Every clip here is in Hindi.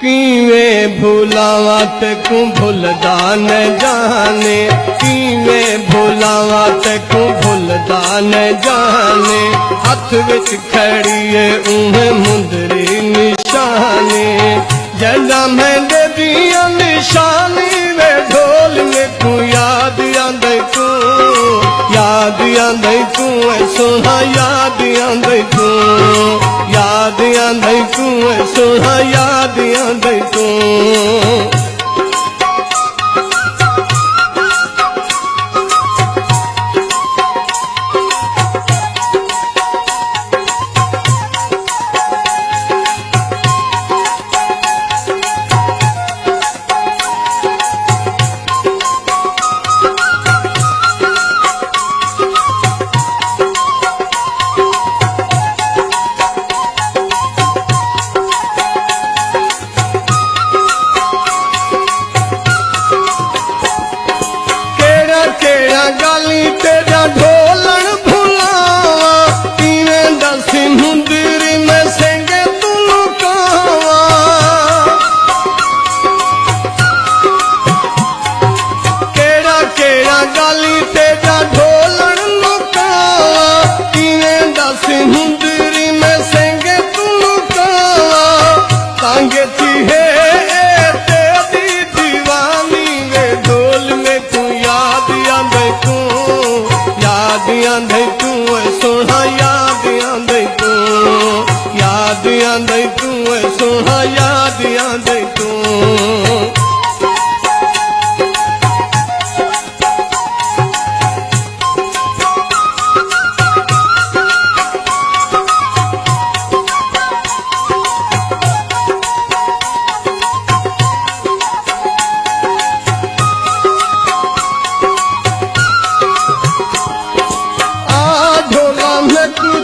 किवें भुलावा तेकू भुलदा न जाने, किवें भुलावा तेकू भुलदा न जाने। हथ विच खड़ी है उन्हें मुंदरी निशानी, जड़ा मेरे दिया निशानी वे ढोल में तू याद आंदे तू, याद आंदे तू सोना, याद आंदे तू, याद आंदे तू सोना, याद आंदे तू। गाली तेरा ढोलन भुलावा, किवें दस मुंदरी में सेंगे तू लुकावा। केड़ा केड़ा गाली तेरा ढोलन लुकावा, किवें दस मुंदरी में सेंगे तू लुकावा। तांगे थी है तेरी दीवानी वे ढोल में तू याद आंदे तू, याद आंदे तू सोना, याद आंदे तू, याद आंदे तू सोना, याद आंदे तू।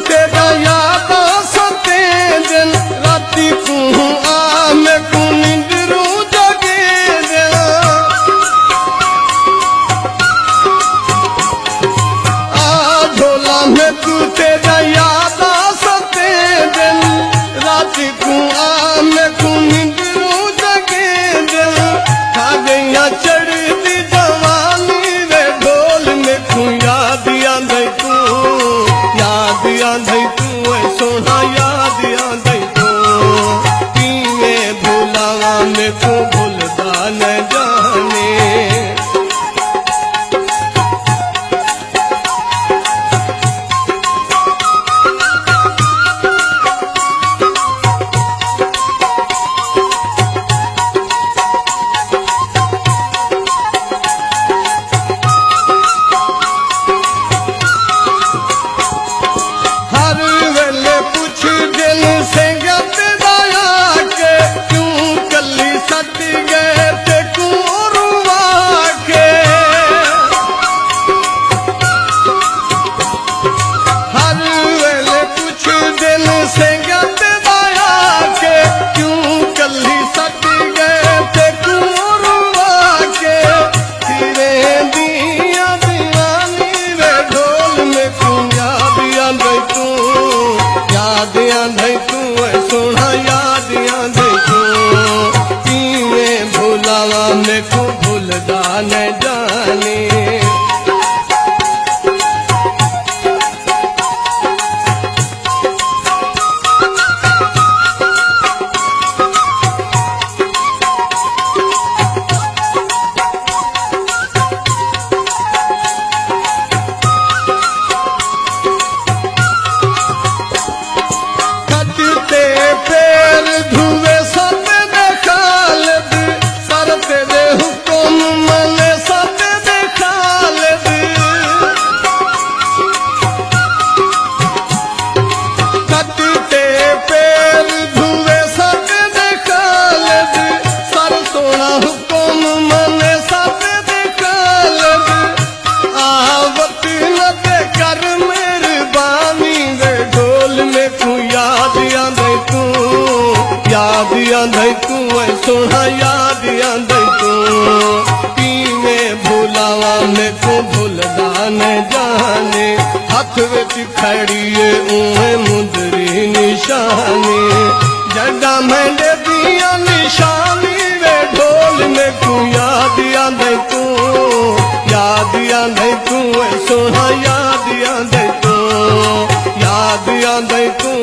तेरा याद सते दिन राती तू आ मैं को निंदरू जगे दिन। आ ढोला में तू तेरा याद सते दिन राती तू आ मैं को निंदरू जगे दिन। खा गईया चढ़ती जवानी वे ढोल में तू याद आंदे तू, याद आंदे तू सोना, याद आंदे तू। किवें भुलावा मैं तू भुलदा न जाने। सोना याद आंदे तू, किवें भुलावा मैं को भुलदा न जाने। पैर धुए सब खालिद, सर तेरे हुक्म मने सब खालिद। कटते पैर धुए सब खालिद, सर सोना हुक्म मने सब खालिद। आवत न दे कर मेहरबानी वे ढोल में तू याद आंदे तू, याद आंदे तू सोना, याद आंदे तू। किवें भुलावा मैं को भुलदा न जाने। हथ विच खड़ी है उन्हें मुंदरी निशानी, जड़ा मेरे दिया निशानी। आंदे तू सोना याद आंदे तू याद आंदे तू